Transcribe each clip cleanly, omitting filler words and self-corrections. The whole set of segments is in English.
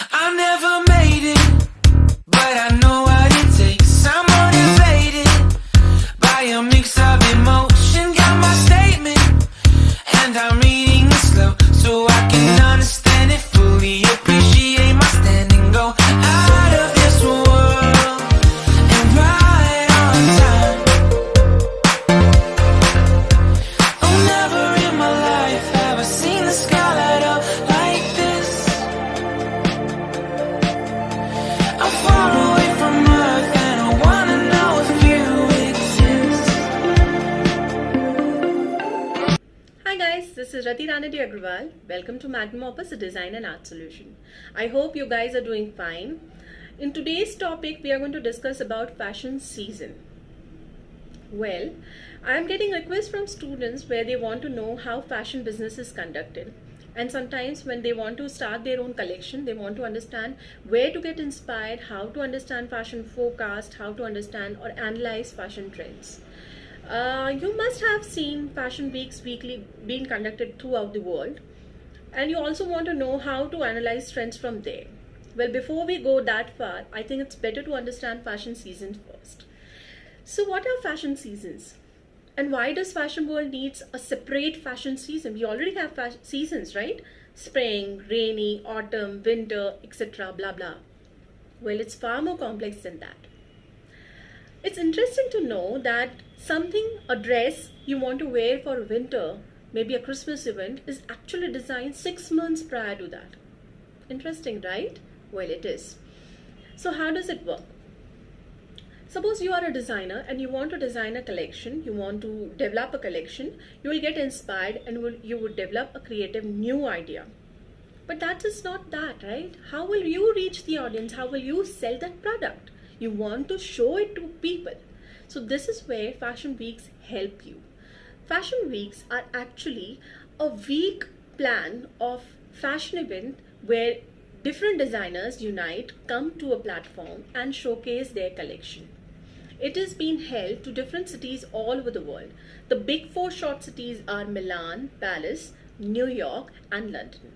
I never made it, but I know what it takes. I'm motivated by a mix of emotion. Got my statement, and I'm reading it slow so I can understand it fully. Appreciate my stand and go out of this world and right on time. Oh, never in my life have I seen the sky light up like this. I'm far away from Earth and I wanna know if you exist. Hi guys, this is Rati Ranadi Agrawal. Welcome to Magnum Opus, a design and art solution. I hope you guys are doing fine. In today's topic, we are going to discuss about fashion season. Well, I am getting requests from students where they want to know how fashion business is conducted. And sometimes when they want to start their own collection, they want to understand where to get inspired, how to understand fashion forecast, how to understand or analyze fashion trends. You must have seen fashion weeks weekly being conducted throughout the world, and you also want to know how to analyze trends from there. Well, before we go that far, I think it's better to understand fashion seasons first. So what are fashion seasons? And why does fashion world needs a separate fashion season? We already have seasons, right? Spring, rainy, autumn, winter, etc. blah blah. Well, it's far more complex than that. It's interesting to know that a dress you want to wear for winter, maybe a Christmas event, is actually designed 6 months prior to that. Interesting, right? Well, it is. So how does it work? Suppose you are a designer and you want to design a collection, you want to develop a collection, you will get inspired and you would develop a creative new idea. But that is not that, right? How will you reach the audience? How will you sell that product? You want to show it to people. So this is where fashion weeks help you. Fashion weeks are actually a week plan of fashion event where different designers unite, come to a platform and showcase their collection. It is being held to different cities all over the world. The big four short cities are Milan, Paris, New York and London,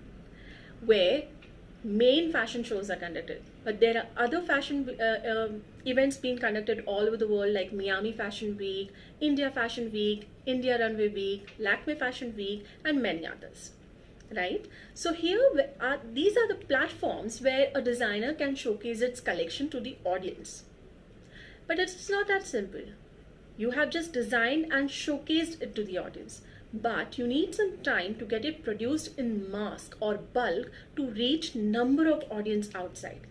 where main fashion shows are conducted. But there are other fashion events being conducted all over the world, like Miami Fashion Week, India Fashion Week, India Runway Week, Lakme Fashion Week, and many others. Right? So here these are the platforms where a designer can showcase its collection to the audience. But it's not that simple. You have just designed and showcased it to the audience, but you need some time to get it produced in mass or bulk to reach number of audience outside,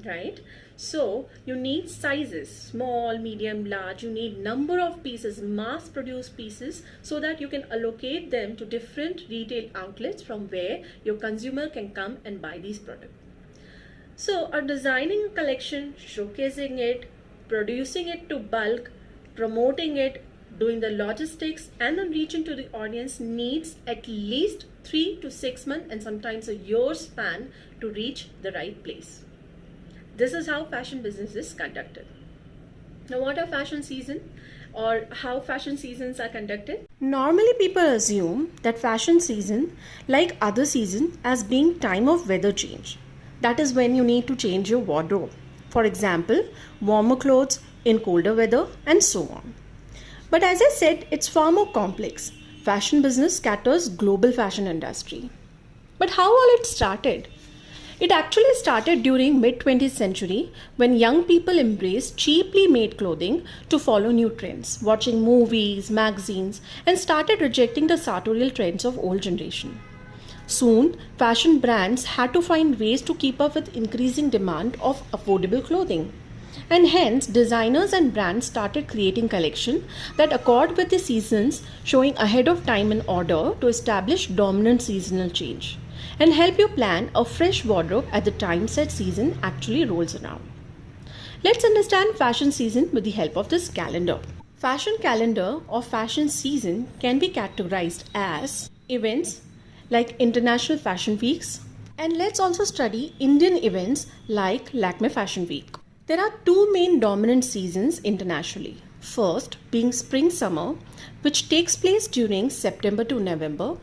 right? So you need sizes, small, medium, large. You need number of pieces, mass produced pieces, so that you can allocate them to different retail outlets from where your consumer can come and buy these products. So designing a collection, showcasing it, producing it to bulk, promoting it, doing the logistics, and then reaching to the audience needs at least 3 to 6 months and sometimes a year span to reach the right place. This is how fashion business is conducted. Now, what are fashion season or how fashion seasons are conducted? Normally, people assume that fashion season, like other season, as being time of weather change. That is when you need to change your wardrobe. For example, warmer clothes in colder weather and so on. But as I said, it's far more complex. Fashion business scatters global fashion industry. But how all it started? It actually started during mid-20th century when young people embraced cheaply made clothing to follow new trends, watching movies, magazines, and started rejecting the sartorial trends of old generation. Soon, fashion brands had to find ways to keep up with increasing demand of affordable clothing. And hence, designers and brands started creating collections that accord with the seasons, showing ahead of time in order to establish dominant seasonal change and help you plan a fresh wardrobe at the time said season actually rolls around. Let's understand fashion season with the help of this calendar. Fashion calendar or fashion season can be categorized as events like International Fashion Weeks, and let's also study Indian events like Lakme Fashion Week. There are two main dominant seasons internationally. First being spring summer, which takes place during September to November,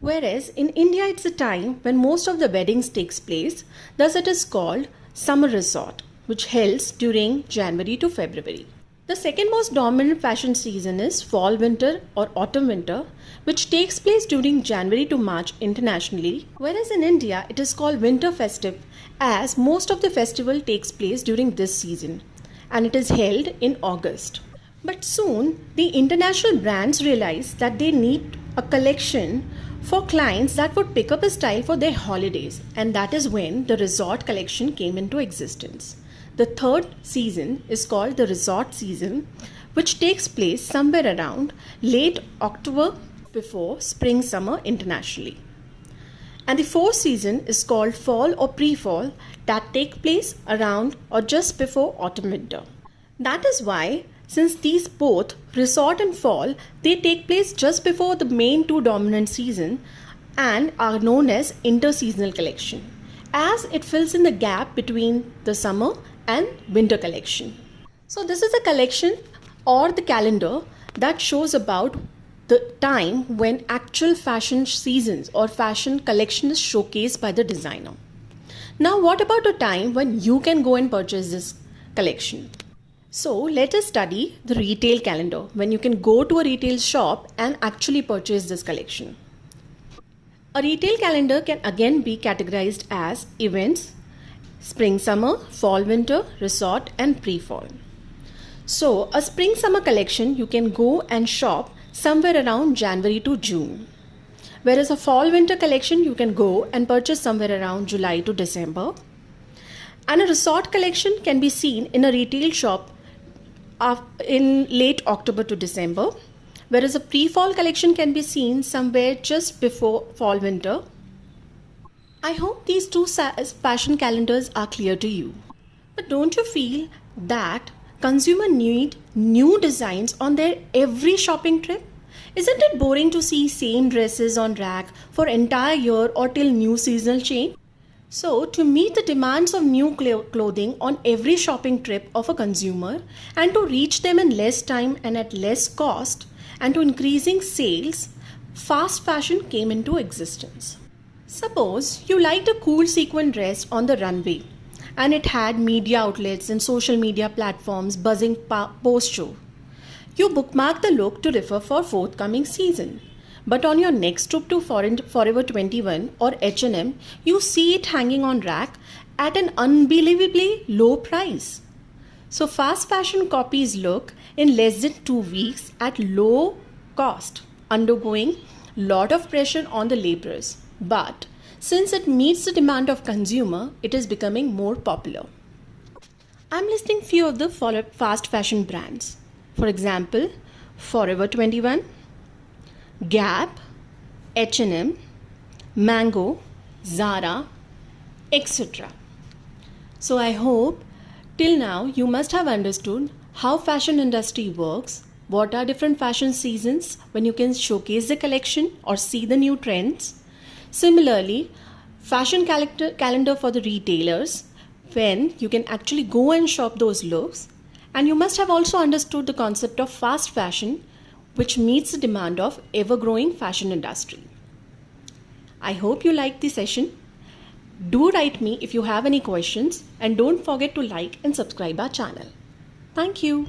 Whereas in India it's a time when most of the weddings takes place, thus it is called summer resort, which holds during January to February. The second most dominant fashion season is fall winter or autumn winter, which takes place during January to March internationally, whereas in India it is called winter festive as most of the festival takes place during this season and it is held in August. But soon the international brands realized that they need a collection for clients that would pick up a style for their holidays, and that is when the resort collection came into existence. The third season is called the resort season, which takes place somewhere around late October before spring summer internationally. And the fourth season is called fall or pre-fall, that take place around or just before autumn winter. That is why, since these both resort and fall, they take place just before the main two dominant season and are known as interseasonal collection, as it fills in the gap between the summer and winter collection. So this is a collection or the calendar that shows about the time when actual fashion seasons or fashion collection is showcased by the designer. Now what about a time when you can go and purchase this collection? So let us study the retail calendar, when you can go to a retail shop and actually purchase this collection. A retail calendar can again be categorized as events, spring summer, fall winter, resort and pre-fall. So a spring summer collection you can go and shop somewhere around January to June. Whereas a fall winter collection you can go and purchase somewhere around July to December. And a resort collection can be seen in a retail shop in late October to December. Whereas a pre-fall collection can be seen somewhere just before fall winter. I hope these two fashion calendars are clear to you. But don't you feel that consumers need new designs on their every shopping trip? Isn't it boring to see same dresses on rack for entire year or till new seasonal change? So to meet the demands of new clothing on every shopping trip of a consumer and to reach them in less time and at less cost and to increasing sales, fast fashion came into existence. Suppose you liked a cool sequin dress on the runway and it had media outlets and social media platforms buzzing post-show. You bookmark the look to refer for forthcoming season. But on your next trip to Forever 21 or H&M, you see it hanging on rack at an unbelievably low price. So fast fashion copies look in less than 2 weeks at low cost, undergoing lot of pressure on the laborers. But since it meets the demand of consumer, it is becoming more popular. I'm listing few of the fast fashion brands. For example, Forever 21, Gap, H&M, Mango, Zara, etc. So I hope till now you must have understood how fashion industry works, what are different fashion seasons when you can showcase the collection or see the new trends. Similarly, fashion calendar for the retailers when you can actually go and shop those looks. And you must have also understood the concept of fast fashion, which meets the demand of ever-growing fashion industry. I hope you liked the session. Do write me if you have any questions and don't forget to like and subscribe our channel. Thank you.